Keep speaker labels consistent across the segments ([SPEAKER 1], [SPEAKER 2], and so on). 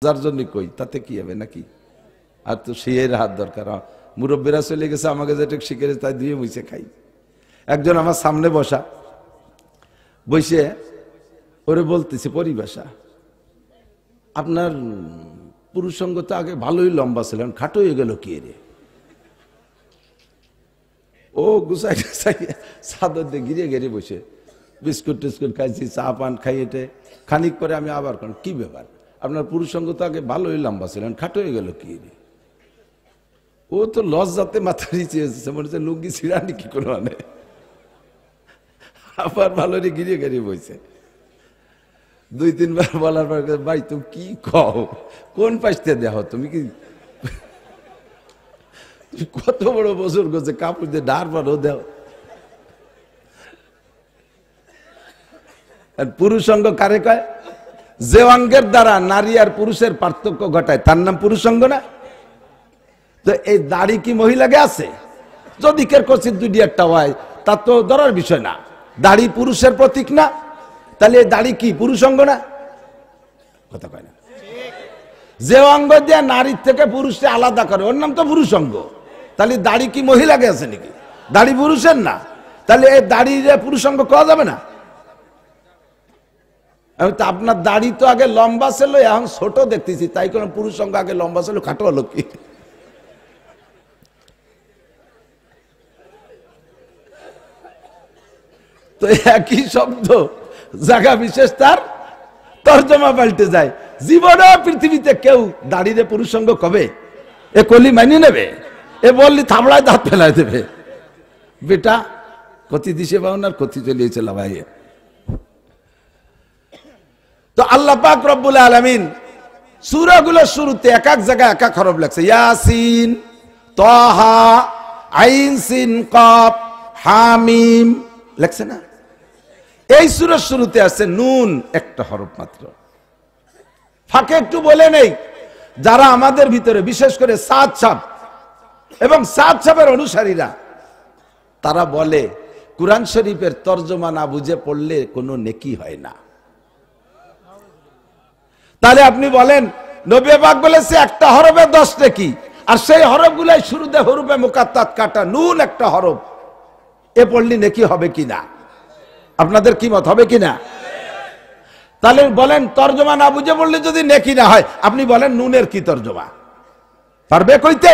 [SPEAKER 1] যার জন্য কই তাতে কি হবে নাকি? আর তো সেই হাত দরকার। মুরব্বীরা চলে গেছে, আমাকে যেটা শিখে তাই দিয়ে বসে খাই। একজন আমার সামনে বসা, বসে ওরে বলতেছে পরিভাষা, আপনার পুরুষ সঙ্গ তো আগে ভালোই লম্বা ছিলেন, খাটো হয়ে গেল কি রে? ও গুছাই গুছাই চাদর দিয়ে গিরে গিরে বসে বিস্কুট টিস্কুট খাইছি, চা পান খাইয়েটে খানিক পরে আমি আবার কি ব্যাপার, আপনার পুরুষ সঙ্গ তো আগে ভালোই লম্বা ছিলেন, খাটো হয়ে গেল কি রে? ও তো লজ্জাতে মাথা নিচে এসেছে, মনে হচ্ছে লুঙ্গি ছিড়ানি কি করে, মানে আবার ভালো রে গিরে গিরে বসে। দুই তিনবার বলার পর ভাই তুমি কি কও, কোন পাশতে দেহ, তুমি কি কত বড় বছর গেছে, কাপড় দিয়ে ডার পারো দেও। পুরুষ অঙ্গ কারে কয়? যে অঙ্গের দ্বারা নারী আর পুরুষের পার্থক্য ঘটায় তার নাম পুরুষ অঙ্গ না? তো এই দাড়ি কি মহিলাকে আছে? যদি কের করছে দুই একটা হয় তা তো ধরার বিষয় না। দাড়ি পুরুষের প্রতীক না, তাহলে এই দাড়ি কি পুরুষ অঙ্গ না? কথা কয় না। যে অঙ্গ দিয়ে নারীর থেকে পুরুষকে আলাদা করে ওর নাম তো পুরুষ অঙ্গ। তাহলে দাড়ি কি মহিলাকে আছে নাকি? দাড়ি পুরুষের না, তাহলে এই দাড়ি পুরুষ অঙ্গ কওয়া যাবে না? আমি তো আপনার দাড়ি তো আগে লম্বা ছিল, এখন ছোট দেখতেছি, তাই কোন পুরুষ অঙ্গ আগে লম্বা ছিল খাটো হলো কি? তো একই শব্দ জায়গা বিশেষ তার তর্জমা পাল্টে যায়। জীবনে পৃথিবীতে কেউ দাড়িতে পুরুষ অঙ্গ কবে? এ কলি মানিয়ে নেবে? এ বললি থাবড়ায় দাঁত ফেলায় দেবে। বেটা কতি দিশে পাও না, কতি চলিয়েছে ভাই। তো আল্লাহ পাক রব্বুল আলামিন সূরাগুলোর শুরুতে এক এক জায়গায় এক এক হরফ লেখছে। ইয়াসিন, তাহা, আইন সিন কাফ, হামিম লেখছে না? এই সূরার শুরুতে আছে নুন, একটা হরফ মাত্র। ফাঁকে একটু বলে নেই, যারা আমাদের ভিতরে বিশেষ করে সাদ সাহেব এবং সাদ সাহেবের অনুসারীরা, তারা বলে কুরআন শরীফের তর্জমা না বুঝে পড়লে কোনো নেকি হয় না। তাহলে আপনি বলেন নবী পাক বলেছে একটা হরফে 10 নেকি, আর সেই হরফগুলাই শুরুতে হরফে মুকাত্তাত কাটা, নুন একটা হরফ, এ পড়লি নেকি হবে কিনা? আপনাদের কি মত, হবে কিনা? তাহলে বলেন তর্জমা না বুঝে পড়লে যদি নেকি না হয়, আপনি বলেন নুনের কি তর্জমা পারবে কইতে?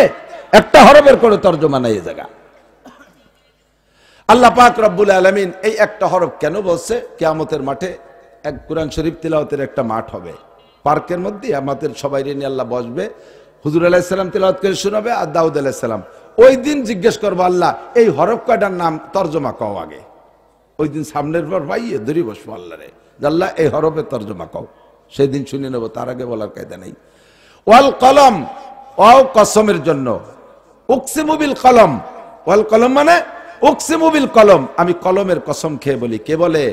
[SPEAKER 1] একটা হরফের কোনো তর্জমা নাই এই জায়গা। আল্লাহ পাক রব্বুল আলামিন এই একটা হরফ কেন বলছে? কিয়ামতের মাঠে এক কুরআন শরীফ তিলাওয়াতের একটা মাঠ হবে, পার্কের মধ্যে আমাদের সবাই নিয়ে আল্লাহ বসবে, হুজুর আলাইহিস সালাম তিলাওয়াত করে শোনাবে, আর দাউদ আলাইহিস সালাম। ওই দিন জিজ্ঞেস করবো আল্লাহ এই হরফ কয়টার নাম তর্জমা কও আগে। ওই দিন সামনের পর ভাইয়ে ধরি বসবো আল্লাহ রে, আল্লাহ এই হরফের তর্জমা কও, সেই দিন শুনে নেবো, তার আগে বলার কায়দা নেই। ওয়াল কলম, ও কসমের জন্য, উকসিমু বিল কলম, ওয়াল কলম মানে উকসিমু বিল কলম, আমি কলমের কসম খেয়ে বলি। কে বলে?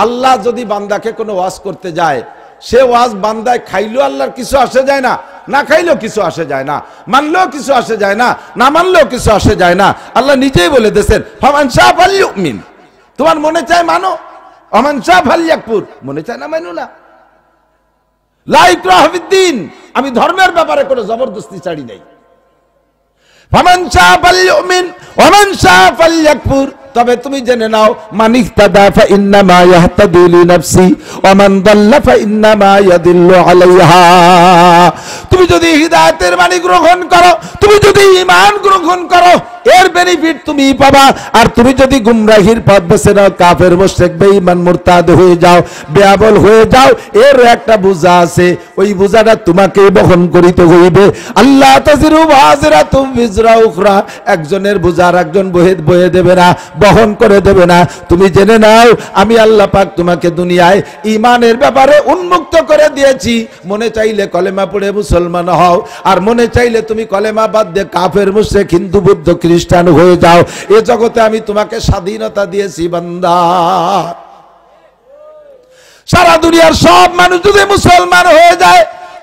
[SPEAKER 1] আল্লাহ যদি বান্দাকে কোনো ওয়াজ করতে যায়, সে ওয়াজ বান্দায় খাইলেও আল্লাহর কিছু আসে যায় না, না খাইলেও কিছু আসে যায় না, মানলেও কিছু আসে যায় না, না মানলেও কিছু আসে যায় না। আল্লাহ নিজেই বলে দিয়েছেন ফামান শাআ ফালইউমিন, তোমার মনে চায় মানো, ওমান শাআ ফালইয়াকফুর, মনে চায় না মানো না। লা ইকরাহা ফিদ্দীন, আমি ধর্মের ব্যাপারে কোনো জবরদস্তি ছাড়ি নাই। ফামান শাআ ফালইউমিন ওমান শাআ ফালইয়াকফুর, তবে তুমি জেনে নাও মান ইহতাদা ফা ইন্নামা ইয়াহতাদু লিনাফসি ওয়া মান দাল্লা ফা ইন্নামা ইয়াদিল্লু আলাইহা। তুমি যদি হিদায়াতের বাণী গ্রহণ করো, তুমি যদি ঈমান গ্রহণ করো, এর বেনিফিট তুমি পাবা। আর তুমি যদি গুমরাহির পথ বেছে নাও, কাফের মুশরিক বেঈমান মুরতাদ হয়ে যাও, বেআবল হয়ে যাও, এর একটা বোঝা আছে, ওই বোঝাটা তোমাকে বহন করিতে হইবে। আল্লাহ তাজিরু ওয়াজিরাতুম বিজরা উখরা, একজনের বোঝা একজন বয়ে দেবে না, বহন করে দেবে না। তুমি জেনে নাও আমি আল্লাহ পাক তোমাকে দুনিয়ায় ঈমানের ব্যাপারে উন্মুক্ত করে দিয়েছি। মনে চাইলে কলেমা পড়ে মুসলমান হও, আর মনে চাইলে তুমি কলেমা বাদ দিয়ে কাফের মুশরিক হিন্দু বৌদ্ধ খ্রিস্টান হয়ে যাও। এ জগতে আমি তোমাকে স্বাধীনতা দিয়েছি বান্দা। সারা দুনিয়ার সব মানুষ যদি মুসলমান হয়ে যায়,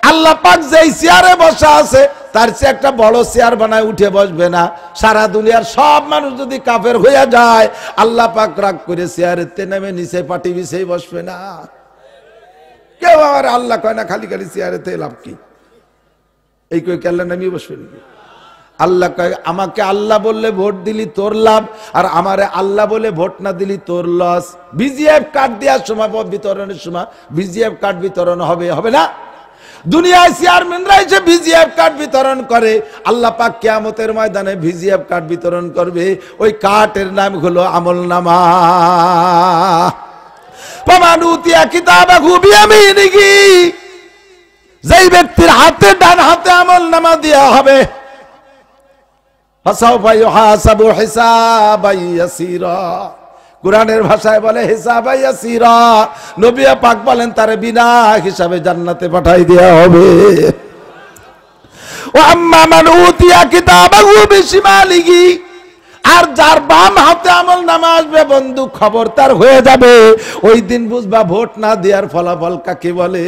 [SPEAKER 1] আল্লাহ পাক যেই চেয়ারে বসা আছে তার চেয়ে একটা বড় চেয়ার বানায় উঠে বসবে না। সারা দুনিয়ার সব মানুষ যদি কাফের হয়ে যায়, আল্লাহ পাক রাগ করে চেয়ারেতে নেমে নিচে পাটি বিছেই বসবে না। কেউ আমার আল্লাহ কয় না, খালি খালি চেয়ারেতে লাভ কি? এই কই কি আল্লাহ নামিয়ে বসবে নাকি? আল্লাহ কয় আমাকে আল্লাহ বললে ভোট দিলি তোর লাভ, আর আমারে আল্লাহ বলে ভোট না দিলি তোর লস। বিজিএফ কার্ড দেওয়ার সময়, বিতরণের সময় বিজিএফ কার্ড বিতরণ হবে, হবে না? দুনিয়ায় চেয়ারম্যানরা এসে ভিজিএফ কার্ড বিতরণ করে, আল্লাহ পাক কিয়ামতের ময়দানে ভিজিএফ কার্ড বিতরণ করবে। ওই কার্ডের নাম হলো আমলনামা। ফামান উতিয়া কিতাবাহু বিয়ামিনিহি, যেই ব্যক্তির হাতে, ডান হাতে আমলনামা দেয়া হবে, ফাসাউফা ইউহাসাবু হিসাবান ইয়াসীরা, কুরআনের ভাষায় বলে হিসাবান ইয়াসীরা। নবী পাক বলেন তারে বিনা হিসাবে জান্নাতে পাঠাই দেয়া হবে। ওয়া আম্মা মান উতিয়া কিতাবাহু বিশিমালিহি, আর যার বাম হাতে আমলনামা আসবে বন্ধু, খবর তার হয়ে যাবে। ওই দিন বুঝবা ভোট না দেওয়ার ফলাফল কাকে বলে।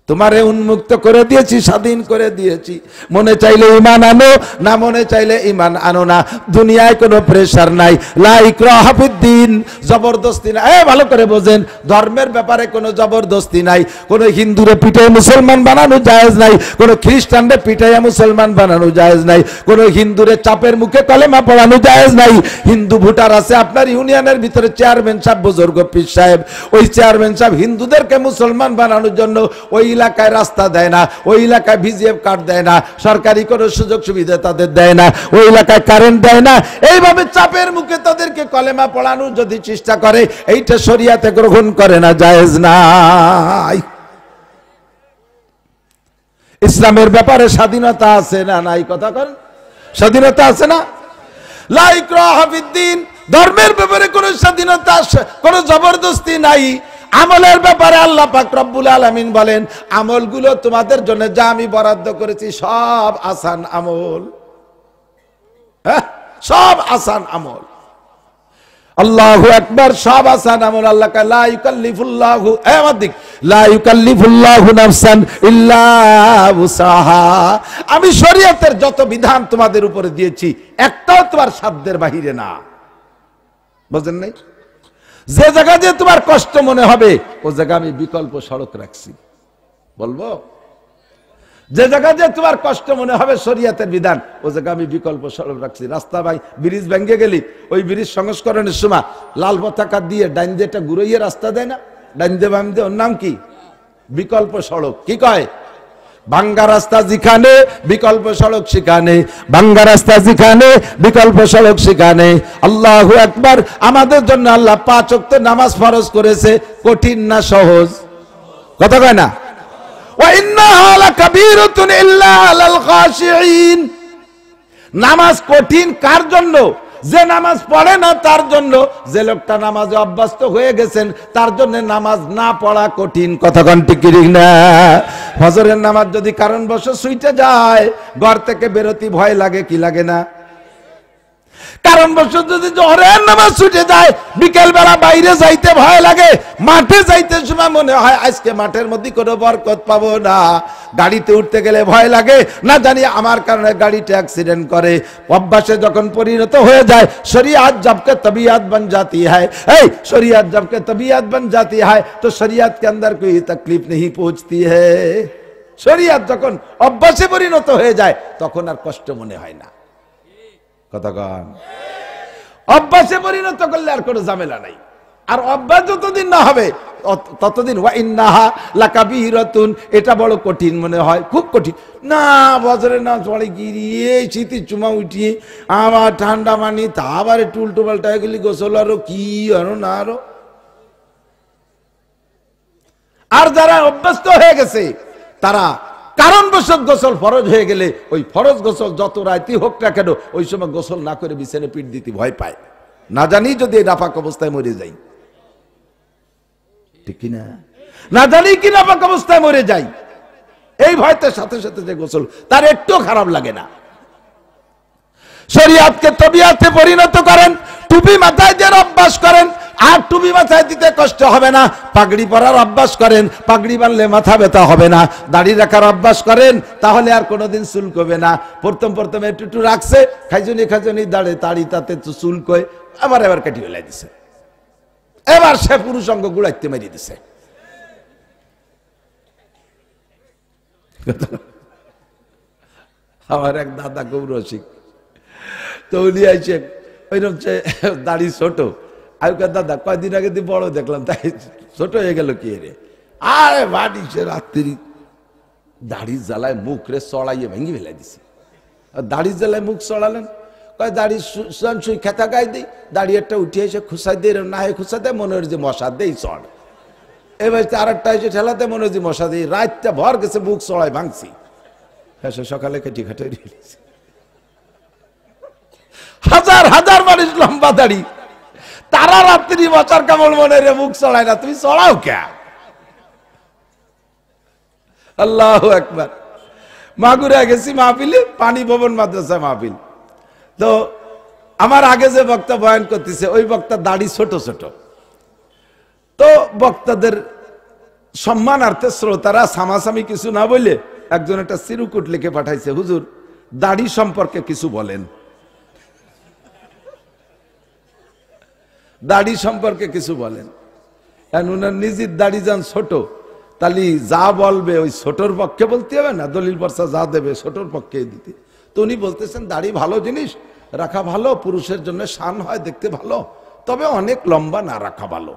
[SPEAKER 1] তোমারে উন্মুক্ত করে দিয়েছি, স্বাধীন করে দিয়েছি, মনে চাইলে ঈমান আনো, না মনে চাইলে ঈমান আনো না। দুনিয়ায় কোনো প্রেসার নাই, লা ইকরাহা ফিদ্দিন, জবরদস্তি নাই। ভালো করে বোঝেন, ধর্মের ব্যাপারে কোনো জবরদস্তি নাই। কোনো হিন্দুরে পিটায় মুসলমান বানানো জায়েজ নাই, কোনো খ্রিস্টানরে পিটাইয়া মুসলমান বানানো জায়েজ নাই, কোনো হিন্দুরে চাপের মুখে কলেমা পড়ানো জায়েজ নাই। হিন্দু ভোটার আছে আপনার ইউনিয়নের ভিতরে, চেয়ারম্যান সাহেব, বুজুর্গ পীর সাহেব, ওই চেয়ারম্যান সাহেব হিন্দুদেরকে মুসলমান বানানোর জন্য ওই এলাকায় রাস্তা দেয় না, ওই এলাকায় ভিজিএফ কার্ড দেয় না, সরকারি কোনো সুযোগ সুবিধা তাদের দেয় না, ওই এলাকায় কারেন্ট দেয় না। এইভাবে চাপের মুখে তাদেরকে কলেমা পড়ানোর যদি চেষ্টা করে, এইটা শরিয়াতে গ্রহণ করে না, জায়েজ নাই। ইসলামের ব্যাপারে স্বাধীনতা আছে না নাই? কথা করেন, স্বাধীনতা আছে না? লা ইকরাহা ফিদ্দিন, ধর্মের ব্যাপারে কোনো স্বাধীনতা, কোনো জবরদস্তি নাই। আমলের ব্যাপারে আল্লাহ পাক রব্বুল আলামিন বলেন, আমলগুলো তোমাদের জন্য যা আমি বরাদ্দ করেছি সব আসান আমল, সব আসান আমল। আল্লাহু আকবার, সব আসান আমল। আল্লাহ কা লা ইউকাল্লিফুল্লাহু, আমাদিক লা ইউকাল্লিফুল্লাহু নাফসান ইল্লা উসাহা। আমি শরীয়তের যত বিধান তোমাদের উপরে দিয়েছি একটাও তোমার সাধ্যের বাহিরে না। বুঝেন নাই? যে জায়গা দিয়ে তোমার কষ্ট মনে হবে ও জায়গা আমি বিকল্প সড়ক রাখছি। বলবো, যে জায়গা দিয়ে তোমার কষ্ট মনে হবে শরীয়তের বিধান, ও জায়গা আমি বিকল্প সড়ক রাখছি। রাস্তা ভাই ব্রিজ ভেঙে গেলি, ওই ব্রিজ সংস্করণের সময় লাল পতাকা দিয়ে ডাইন দিয়ে একটা ঘুরাইয়ে রাস্তা দেয় না, ডাইন দিয়ে বাম দিয়ে, ওর নাম কি? বিকল্প সড়ক। কি কয়? ভাঙ্গা রাস্তা যেখানে বিকল্প সড়ক সেখানে, ভাঙ্গা রাস্তা যেখানে বিকল্প সড়ক সেখানে। আল্লাহু আকবার। আমাদের জন্য আল্লাহ 5 ওয়াক্ত নামাজ ফরজ করেছে, কঠিন না সহজ? কথা কয় না? ওয়া ইন্নাহা লাকাবীরাতুন ইল্লা আলাল খাশিঈন। নামাজ কঠিন কার জন্য? যে নামাজ পড়ে না তার জন্য। যে লোকটা নামাজে অভ্যস্ত হয়ে গেছেন তার জন্য নামাজ না পড়া কঠিন। কথা কোন ঠিক না? ফজরের নামাজ যদি কারণবশ ছুটে যায়, ঘর থেকে বেরোতে ভয় লাগে, কি লাগে না? কারণবশ যদি জোহরের নামাজ ছুটে যায়, বিকেল বেলা বাইরে যাইতে ভয় লাগে, মাঠে যাইতে সময় মনে হয় আজকে মাঠের মধ্যে কোনো বরকত পাবো না। গাড়িতে উঠতে গেলে ভয় লাগে, না জানি আমার কারণে গাড়িতে অ্যাক্সিডেন্ট করে। অভ্যাসে যখন পরিণত হয়ে যায়, শরিয়াত জবকে তবিয়ত बन जाती है, शरीयत जबकि तबीयत बन जाती है तो शरीयत के अंदर कोई तकलीफ नहीं पहुंचती है। शरीयत যখন অভ্যাসে পরিণত হয়ে যায় তখন আর কষ্ট মনে হয় না। কথা কন। অভ্যাসে পরিণত করলে আর কোনো ঝামেলা নাই। আর অভ্যাস যতদিন না হবে ততদিন ওয়া ইন্নাহা লাকাবীরাতুন, এটা বড় কঠিন মনে হয়, খুব কঠিন। না বছরে না চলে গিয়ে শীতে চুমা উঠিয়ে আবার ঠান্ডা মানি, তা আবার একটু উল্টো পাল্টা গেলি গোসল আরো কি আরো না আরো। আর যারা অভ্যস্ত হয়ে গেছে তারা কারণবশত গোসল ফরজ হয়ে গেলে ওই ফরজ গোসল যত রাইতি হোক না কেন, ওই সময় গোসল না করে বিছানে পিঠ দিতে ভয় পায়, না জানি যদি নাপাক অবস্থায় মরে যাই। ঠিক কিনা? না জানি কি নাপাক অবস্থায় মরে যাই, এই ভয়তে সাথে সাথে যে গোসল, তার একটু খারাপ লাগে না। শরীয়তকে তবিয়তে পরিণত করেন, টুপি মাথায় দিয়ে অভ্যাস করেন, আর টুপি মাথায় দিতে কষ্ট হবে না। পাগড়ি পরার অভ্যাস করেন, পাগড়ি বানলে মাথা ব্যথা হবে না। দাড়ি রাখার অভ্যাস করেন, তাহলে আর কোনোদিন চুল কবে না। প্রথম একটু রাখছে, খাইজনি দাঁড়ে তাড়ি, তাতে চুল কয়, আবার কাটি ফেলাই দিছে। এবার সে পুরুষ অঙ্গ গুড়াইতে মেরিয়ে দিছে। আমার এক দাদা খুব রসিক, তো উনি আইছে ওইরকম দাড়ি ছোট, আগেকার দাদা কয়দিন আগে দিয়ে বড় দেখলাম, তাই ছোট হয়ে গেল কি রে? আরে বাড়ি সে রাত্রি দাড়ির জ্বালায় মুখ রে চড়াইয়ে ভেঙে ফেলে দিছে। দাড়ির জ্বালায় মুখ চড়ালেন, কয় দাড়ি সুই খেতা গায়ে দিই, দাড়ি একটা উঠিয়ে এসে খুসাই দিয়ে না হয় খুসা দেয়, মনে হয় যে মশা দেই চড়। এবার আর একটা এসে ঠেলাতে মনে হয় যে মশা দিই, রাতটা ভর গেছে মুখ চড়াই ভাঙছি, হ্যাঁ সকালে কেটে খাটে রেখেছি। হাজার হাজার মানুষ লম্বা দাড়ি, তারা রাত্রি মশার কামড় মনে রে মুখ চড়ায় না, তুমি চড়াও কে? আল্লাহু আকবার। মাগুরা গেছি মাহফিলে, পানি ভবন মাদ্রাসা মাহফিল। তো আমার আগে যে বক্তা বয়ান করতেছে ওই বক্তা দাড়ি ছোট ছোট, তো বক্তাদের সম্মানার্থে শ্রোতারা সামাসামি কিছু না বলে একজন একটা চিরকুট লিখে পাঠাইছে, হুজুর দাড়ি সম্পর্কে কিছু বলেন, দাড়ি সম্পর্কে কিছু বলেন। উনার নিজের দাড়ি যান ছোট, তাহলে যা বলবে ওই ছোটর পক্ষে বলতে হবে না, দলিল বর্ষা যা দেবে ছোটর পক্ষে দিতে। তো উনি বলতেছেন দাড়ি ভালো জিনিস, রাখা ভালো, পুরুষের জন্য শান হয়, দেখতে ভালো, তবে অনেক লম্বা না রাখা ভালো।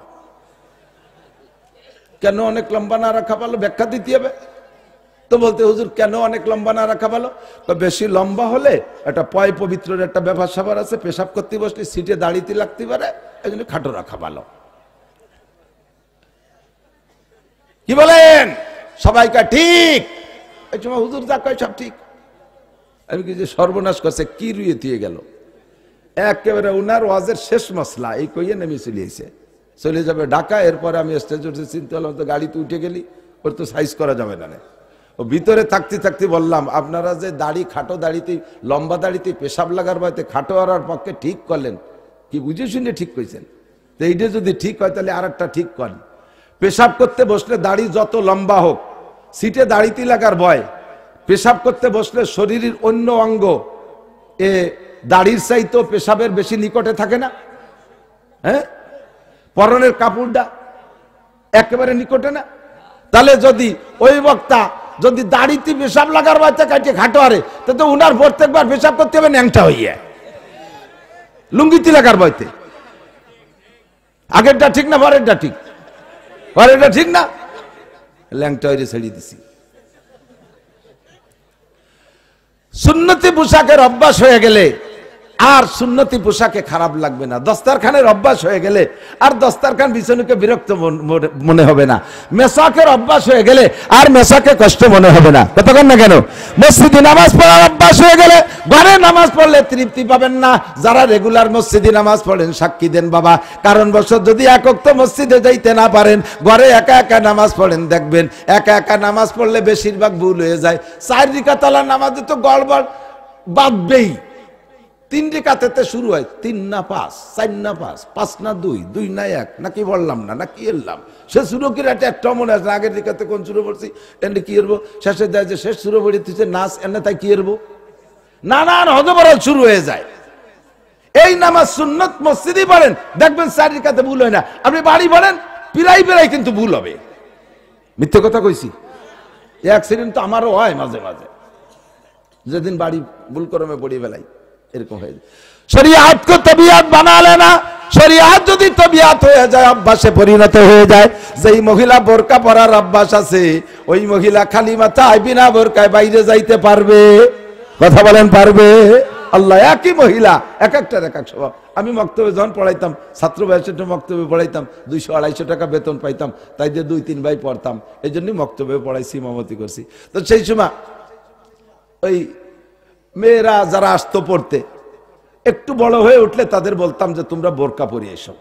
[SPEAKER 1] কেন অনেক লম্বা না রাখা ভালো ব্যাখ্যা দিতে হবে। তো বলতে হুজুর কেন অনেক লম্বা না রাখা ভালো? বেশি লম্বা হলে একটা পয় পবিত্রের একটা ব্যাপার স্যাপার আছে, পেশাব করতে বসলে সিটে দাঁড়িতে লাগতে পারে, এই জন্য খাটো রাখা ভালো। কি বলেন সবাইকে? ঠিক। এই সময় হুজুর যা কয় সব ঠিক। আমি কি যে সর্বনাশ করছে, কি রুয়ে দিয়ে গেল একেবারে উনার ওয়াজের শেষ মশলা এই কইয়ে নেমে চলে যাবে ঢাকা। এরপরে আমি স্টেজ উঠে চিন্তা করলাম, তো গাড়িতে উঠে গেলি, ওর তো সাইজ করা যাবে না। ও ভিতরে থাকতে থাকতে বললাম, আপনারা যে দাড়ি খাটো দাড়িতে লম্বা দাড়িতে পেশাব লাগার বাড়িতে খাটো হওয়ার পক্ষে ঠিক করলেন, কি বুঝে শুনে ঠিক কইছেন? তো এইটা যদি ঠিক হয় তাহলে আর একটা ঠিক করেন, পেশাব করতে বসলে দাড়ি যত লম্বা হোক, সিটে দাড়িতে লাগার ভয়, পেশাব করতে বসলে শরীরের অন্য অঙ্গ এ দাড়ির চাইতেও পেশাবের বেশি নিকটে থাকে না? হ্যাঁ, পরনের কাপড়টা একেবারে নিকটে না? তাহলে যদি ওই বক্তা যদি দাড়িতে পেশাব লাগার বাচ্চা কাটে খাটো আরে, তো উনার প্রত্যেকবার পেশাব করতে হবে ন্যাংটা হইয়া, লুঙ্গিতে লাগার বইতে। আগেরটা ঠিক না পরেরটা ঠিক? পরেরটা ঠিক না, ল্যাংটা হইরে ছেড়ে দিছি। সুন্নতি পোশাকের অভ্যাস হয়ে গেলে আর সুন্নতি পোশাকে খারাপ লাগবে না। দস্তারখানের অভ্যাস হয়ে গেলে আর দস্তারখান বিছানুকে বিরক্ত মনে হবে না। মেসাকের অভ্যাস হয়ে গেলে আর মেসাকে কষ্ট মনে হবে না। কতক্ষণ না কেন? মসজিদে নামাজ পড়ার অভ্যাস হয়ে গেলে ঘরে নামাজ পড়লে তৃপ্তি পাবেন না। যারা রেগুলার মসজিদে নামাজ পড়েন সাক্ষী দেন বাবা, কারণ বছর যদি এক ওয়াক্ত মসজিদে যাইতে না পারেন, ঘরে একা একা নামাজ পড়েন, দেখবেন একা একা নামাজ পড়লে বেশিরভাগ ভুল হয়ে যায়। 4 রাকাত নামাজে তো গড়বড় বাঁধবেই। 3 রাকাতে শুরু হয় 3 না 5, 4 না 5, 5 না 2, 2 না 1, নাকি বললাম না নাকি এলাম। সে শুরু করে একটা মনে আছে, আগের দিকাতে কোন শুরু করছি এনে কি করবো, শেষে দেয় যে শেষ শুরু করে তুই নাচ এনে তাই কি করবো, নানান হজবরল শুরু হয়ে যায়। এই নামাজ সুন্নত মসজিদে পড়েন, দেখবেন 4 রাকাতে ভুল হয় না। আপনি বাড়ি পড়েন পিরাই কিন্তু ভুল হবে। মিথ্যে কথা কইছি? অ্যাক্সিডেন্ট তো আমারও হয় মাঝে মাঝে, যেদিন বাড়ি ভুল করমে পড়িয়ে ফেলাই এরকম হয়ে যায়। শরিয়াত কো তবিয়াত বানা লেনা, শরিয়াত যদি তবিয়াত হয়ে যায়, অভ্যাসে পরিণত হয়ে যায়। যেই মহিলা বোরকা পরার অভ্যাস আছে, ওই মহিলা খালি মাথায় বিনা বোরকায় বাইরে যাইতে পারবে। কথা বলেন পারবে? আল্লাহ, একই মহিলা এক একটার এক এক স্বভাব। আমি মক্তবে যখন পড়াইতাম, ছাত্র বয়সে মক্তবে পড়াইতাম, 200-250 টাকা বেতন পাইতাম, তাই দিয়ে 2-3 ভাই পড়তাম, এই জন্যই মক্তবে পড়াইছি, ইমামতি করছি। তো সেই সময় ওই মেয়েরা যারা আসতো পড়তে, একটু বড় হয়ে উঠলে তাদের বলতাম যে তোমরা বোরকা পরে এসো।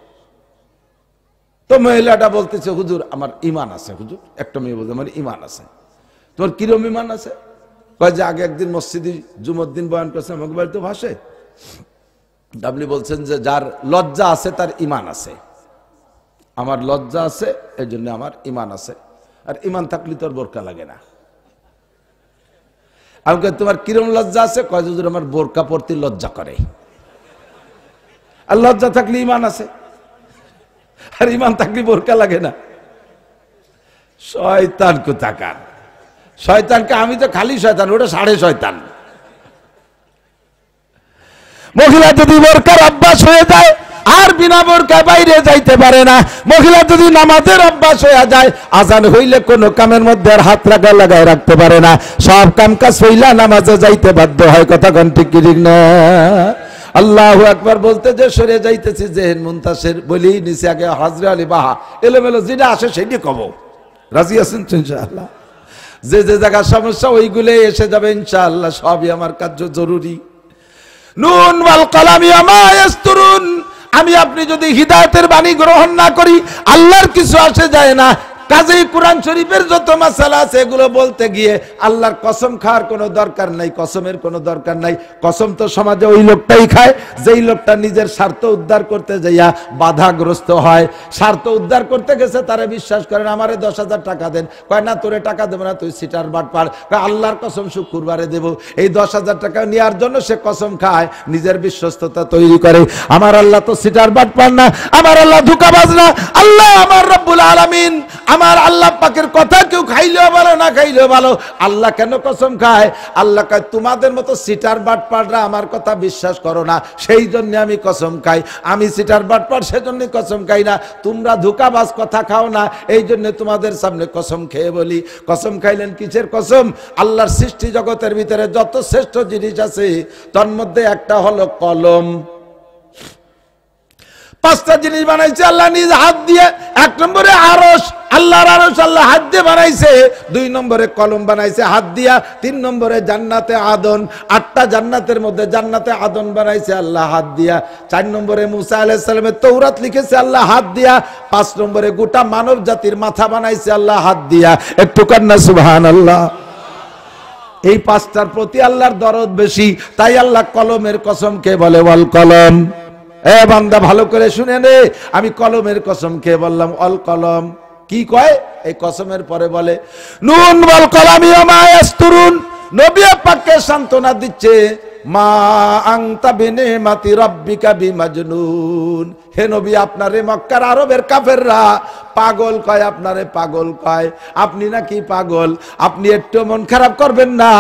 [SPEAKER 1] তো মহিলাটা বলতেছে, হুজুর আমার ইমান আছে। হুজুর, একটা মেয়ে বলছে আমার ইমান আছে। তোমার কিরম ইমান আছে? কয় যে আগে একদিন মসজিদে জুমার দিন বয়ান করছে, আমাকে বাড়িতে ভাসে। আপনি বলছেন যে যার লজ্জা আছে তার ইমান আছে। আমার লজ্জা আছে, এই জন্য আমার ইমান আছে। আর ইমান থাকলে তোর বোরকা লাগে না। আমাকে তোমার কিরম লজ্জা আছে? কয় হুজুর আমার বোরকা পরতে লজ্জা করে। আর লজ্জা থাকলে ইমান আছে, আর ইমান থাকলে বোরকা লাগে না। শয়তান কোথাকার! শয়তানকে আমি তো খালি শয়তান, ওটা সাড়ে শয়তান। মহিলা যদি বোরকার অভ্যাস হয়ে যায় আর বিনা বোরকায় বাইরে যাইতে পারে না, মহিলা যদি নামাজের অভ্যাস হয়ে যায় আজান হইলে কোনো কামের মধ্যে আর হাত লাগায় রাখতে পারে না, সব কাম কাজ হইলা নামাজে যাইতে বাধ্য হয়। কথা কোন ঠিক কি ঠিক না? আল্লাহু আকবার বলতে যে সরে যাইতেছি জেহেন মুনতাসির বলি নিচে আগে হাজরে আলী বাহা এলোমেলো যেটা আসে সেটি কব। রাজি আছেন তো ইনশাআল্লাহ? যে যে জায়গার সমস্যা ওইগুলোই এসে যাবে ইনশাআল্লাহ, সবই আমার কার্য জরুরি। নুন ওয়াল কলামি ওয়া ইয়াসতুরুন, আমি আপনি যদি হিদায়াতের বাণী গ্রহণ না করি আল্লাহর কিছু আসে যায় না। কাজেই কোরআন শরীফের যত মাসালা আছে এগুলো বলতে গিয়ে আল্লাহর কসম খাওয়ার কোনো দরকার নাই, কসমের কোনো দরকার নাই। কসম তো সমাজে ওই লোকটাই খায় যেই লোকটা নিজের স্বার্থ উদ্ধার করতে যাইয়া বাধাগ্রস্ত হয়। স্বার্থ উদ্ধার করতে গেছে, তারা বিশ্বাস করেন আমারে 10,000 টাকা দেন, কয় না তোরে টাকা দেবো না, তুই সিটার বাটপার। কয় আল্লাহর কসম শুক্রবারে দেবো। এই 10,000 টাকা নেওয়ার জন্য সে কসম খায়, নিজের বিশ্বস্ততা তৈরি করে। আমার আল্লাহ তো সিটার বাটপার না, আমার আল্লাহ ধোঁকাবাজ না। আল্লাহ আমার রব্বুল আলামিন, আমার আল্লাহ পাকের কথা কেউ খাইলেও ভালো না খাইলেও ভালো। আল্লাহ কেন কসম খায়? আল্লাহ কয় তোমাদের মতো সিটার বাটপাররা আমার কথা বিশ্বাস করো না, সেই জন্য আমি কসম খাই। আমি সিটার বাটপার সেজন্য কসম খাই না, তোমরা ধোঁকাবাজ কথা খাও না, এই জন্য তোমাদের সামনে কসম খেয়ে বলি। কসম খাইলেন কিসের কসম? আল্লাহর সৃষ্টি জগতের ভিতরে যত শ্রেষ্ঠ জিনিস আছে তার মধ্যে একটা হলো কলম। 5টা জিনিস বানাইছে আল্লাহ নিজ হাত দিয়ে। 1 নম্বরে আরশ, আল্লাহর আরশ আল্লাহ হাত দিয়ে বানাইছে। 2 নম্বরে কলম বানাইছে হাত দিয়া। 3 নম্বরে জান্নাতে আদন, 8টা জান্নাতের মধ্যে জান্নাতে আদন বানাইছে আল্লাহ হাত দিয়া। 4 নম্বরে মুসা আলাইহিস সালামের তৌরাত লিখেছে আল্লাহ হাত দিয়া। 5 নম্বরে গোটা মানব জাতির মাথা বানাইছে আল্লাহ হাত দিয়া। একটু কান্না সুবহানাল্লাহ। এই 5টার প্রতি আল্লাহর দরদ বেশি, তাই আল্লাহ কলমের কসম কে বলে ওয়াল কলম। এ বান্দা ভালো করে শুনে নে, আমি কলমের কসম খেয়ে বললাম অল কলম। কি কয়? এই কসমের পরে বলে নুন ওয়াল কলামি ওয়া মা ইয়াসতুরুন। নবী পাককে সান্তনা দিচ্ছে, মা আনতা বিনিমাতি রাব্বিকা বিমাজনুন। হে নবী, আপনারে মক্কার আরবের কাফেররা পাগল কয়, আপনারে পাগল কয়, আপনি নাকি পাগল। আপনি একটু মন খারাপ করবেন না,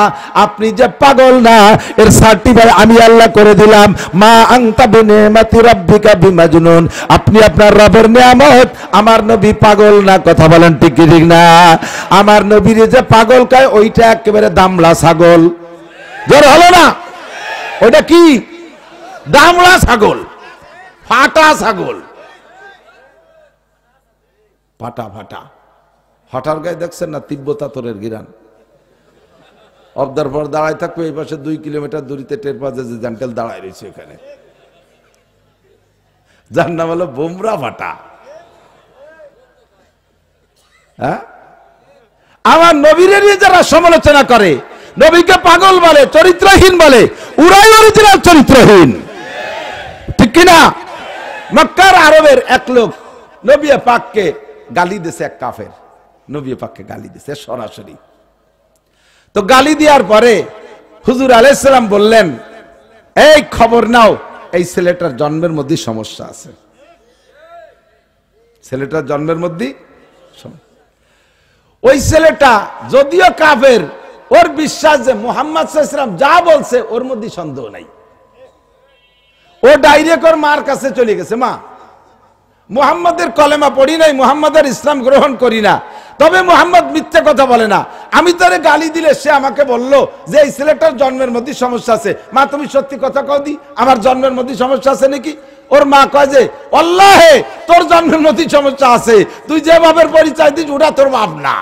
[SPEAKER 1] আপনি যে পাগল না এর সার্টিফাই আমি আল্লাহ করে দিলাম। মা আনতা বিনিমাতি রাব্বিকা বিমাজনুন, আপনি আপনার রবের নিয়ামত, আমার নবী পাগল না। কথা বলেন ঠিক কি ঠিক না? আমার নবীর যে পাগল কয় ওইটা একেবারে দামলা ছাগল। জোর হলো না? ওটা কি? দামড়া ছাগল, ফাটা ছাগল, ফাটা ফাটা ফাটার গায়ে দেখছেন না তিব্বতা তোরের গিরান। অবদার পর দাঁড়ায় থাকবে, এই পাশে 2 কিলোমিটার দূরিতে টের পাওয়া যায় যে জান্টেল দাঁড়ায় রয়েছে এখানে, যার নাম হলো বোমরা ফাটা। হ্যাঁ, আমার নবীর যারা সমালোচনা করে, নবীকে পাগল বলে, চরিত্রহীন বলে, ওরাই অরিজিনাল চরিত্রহীন। ঠিক কিনা? মক্কার আরবের এক লোক নবী পাককে গালি দিছে, এক কাফের নবী পাককে গালি দিছে সরাসরি। তো গালি দেওয়ার পরে হুজুর আলাইহিস সালাম বললেন, এই খবর নাও, এই ছেলেটার জন্মের মধ্যে সমস্যা আছে। ছেলেটার জন্মের মধ্যে ওই ছেলেটা যদিও কাফের, ওর বিশ্বাস যে মুহাম্মদ সাল্লাল্লাহু আলাইহি ওয়াসাল্লাম যা বলছে ওর মধ্যে সন্দেহ নাই। ও ডাইরেক্ট ওর মার কাছে চলে গেছে, মা মুহাম্মাদের কলেমা পড়ি নাই, মুহাম্মাদের ইসলাম গ্রহণ করি না, তবে মুহাম্মদ মিথ্যে কথা বলে না। আমি তারে গালি দিলে সে আমাকে বলল যে এই ছেলেটার জন্মের মধ্যে সমস্যা আছে। মা তুমি সত্যি কথা কও দি, আমার জন্মের মধ্যে সমস্যা আছে নাকি? ওর মা কয় যে আল্লাহে তোর জন্মের মধ্যে সমস্যা আছে, তুই যে বাপের পরিচয় দিস ওটা তোর বাপ না।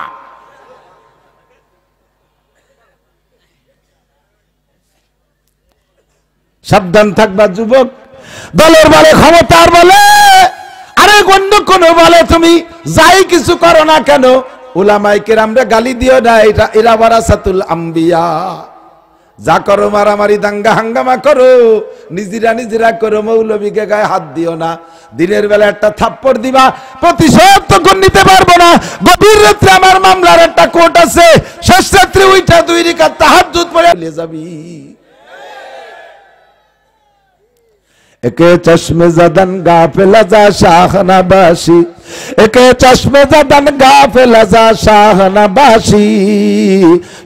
[SPEAKER 1] সাবধান থাকবা যুবক, দলের বলে, ক্ষমতার বলে, আরে অন্য কোন বলে, তুমি যাই কিছু করো না কেন উলামায়ে কেরামরা গালি দিও না, এটা এরা ওয়ারাসাতুল আম্বিয়া। যা করো মারামারি দাঙ্গা হাঙ্গামা করো, নিজেরা করো, মৌলবীকে গায়ে হাত দিও না। দিনের বেলা একটা থাপ্পড় দিবা, প্রতিশোধ তখন নিতে পারবো না। গভীর রাত্রে আমার মামলার একটা কোর্ট আছে, শেষ রাত্রে উইঠা 2 রাকাত তাহাজ্জুদ পড়ে যাবি। একে চশমে জাদান গাফেল যা শাহনাবাসী, একে চশমে জাদান গাফেল যা শাহনাবাসী,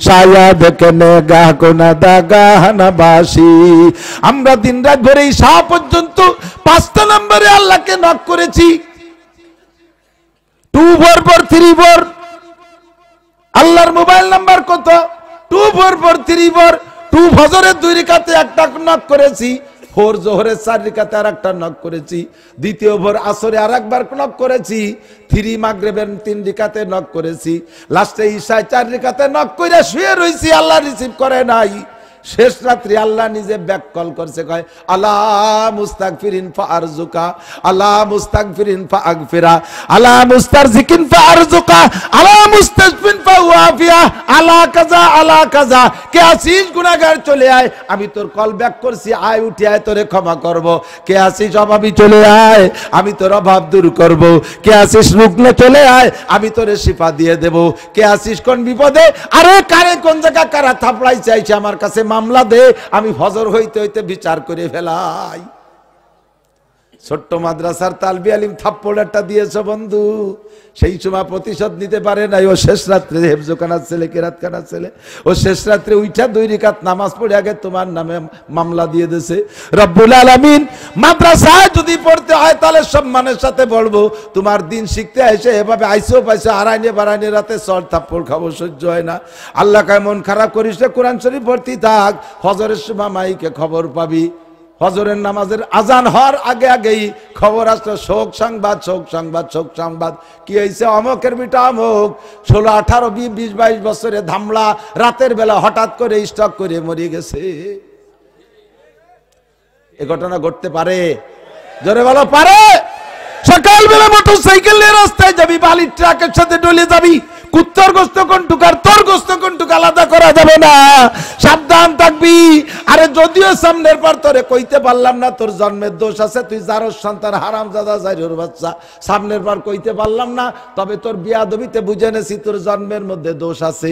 [SPEAKER 1] শায়াদ কেনে গাহ কোনা দা গাহনাবাসী। আমরা দিন রাত ভরে শাহ পর্যন্ত 5টা নম্বরে আল্লাহকে নক করেছি। 24434 আল্লাহর মোবাইল নাম্বার কত? 24434। 2 ফজরের 2 রাকাতে একটা নক করেছি, 4 জোহরের 4 রাকাতে আরেকটা নক করেছি, দ্বিতীয় ভোর আসরে আরেকবার নক করেছি, 3 মাগরিবের 3 রাকাতে নক করেছি, লাস্টে ঈশায় 4 রাকাতে নক কইরা শুয়ে রইছি, আল্লাহ রিসিভ করে নাই। শেষ রাত্রি আল্লাহ নিজে ব্যাক কল করছে, কয় আলা মুস্তাগফিরিন ফারজুকা, আলা মুস্তাগফিরিন ফাগফিরা, আলা মুস্তারজিকিন ফারজুকা, আলা মুস্তাজফিন ফাওয়াফিয়া, আলা কাজা আলা কাজা। কে আসিস গুনাহগার চলে আয়, আমি তোর কল ব্যাক করছি, আয় উঠে আয়, তোরে ক্ষমা করব। কে আসিস অভাবী চলে আয়, আমি তোর অভাব দূর করব। কে আসিস রুগ্ন চলে আয়, আমি তোরে শিফা দিয়ে দেব। কে আসিস কোন বিপদে, আরে কারে কোন জায়গা কারা থাপড়াই চাইছে আমার কাছে মামলা দে, আমি ফজর হইতে হইতে বিচার করে ফেলাই। ছোট্ট মাদ্রাসার তালবি আলিম থাপ্পড় একটা দিয়েছে বন্ধু, সেই সময় প্রতিশোধ নিতে পারে নাই। ও শেষ রাত্রে হেফজোখানার ছেলে, কেরাত খানার ছেলে, ও শেষ রাত্রে উঠা 2 রাকাত নামাজ পড়ে আগে তোমার নামে মামলা দিয়ে দিয়েছে। রব্বুল আলামিন মাদ্রাসায় যদি পড়তে হয় তাহলে সম্মানের সাথে বলবো, তোমার দিন শিখতে এসে এভাবে আইসো পাইসো আড়াইনে বাড়াইনে রাতে চর থাপ্পড় খাবো, সহ্য হয় না। আল্লাহ কায় মন খারাপ করিস না, কোরআন শরীফ পড়তে থাক, ফজরের সময় মাইকে খবর পাবি। ফজরের নামাজের আজান হওয়ার আগে আগেই খবর আসলো, শোক সংবাদ, শোক সংবাদ, শোক সংবাদ। কি হয়েছে? অমকের বিটা অমক 16, 18, 20, 22 বছরে ধামলা, রাতের বেলা হঠাৎ করে স্ট্রোক করে মরে গেছে। এ ঘটনা ঘটতে পারে? জোরে বলো পারে? সকালবেলা মোটর সাইকেল নিয়ে রাস্তায় যাবি, বালির ট্রাকের সাথে ডলে যাবি, কুত্তর গোস্ত কোনটুক আর তোর গোস্ত কোনটুক আলাদা করা যাবে না, সাবধান থাকবি। আরে যদিও সামনের পর তোরে কইতে পারলাম না তোর জন্মের দোষ আছে, তুই জারস সন্তান হারামজাদা জাইরুর বাচ্চা, সামনের পর কইতে পারলাম না, তবে তোর বিয়াদবিতে বুঝে নেছি তোর জন্মের মধ্যে দোষ আছে।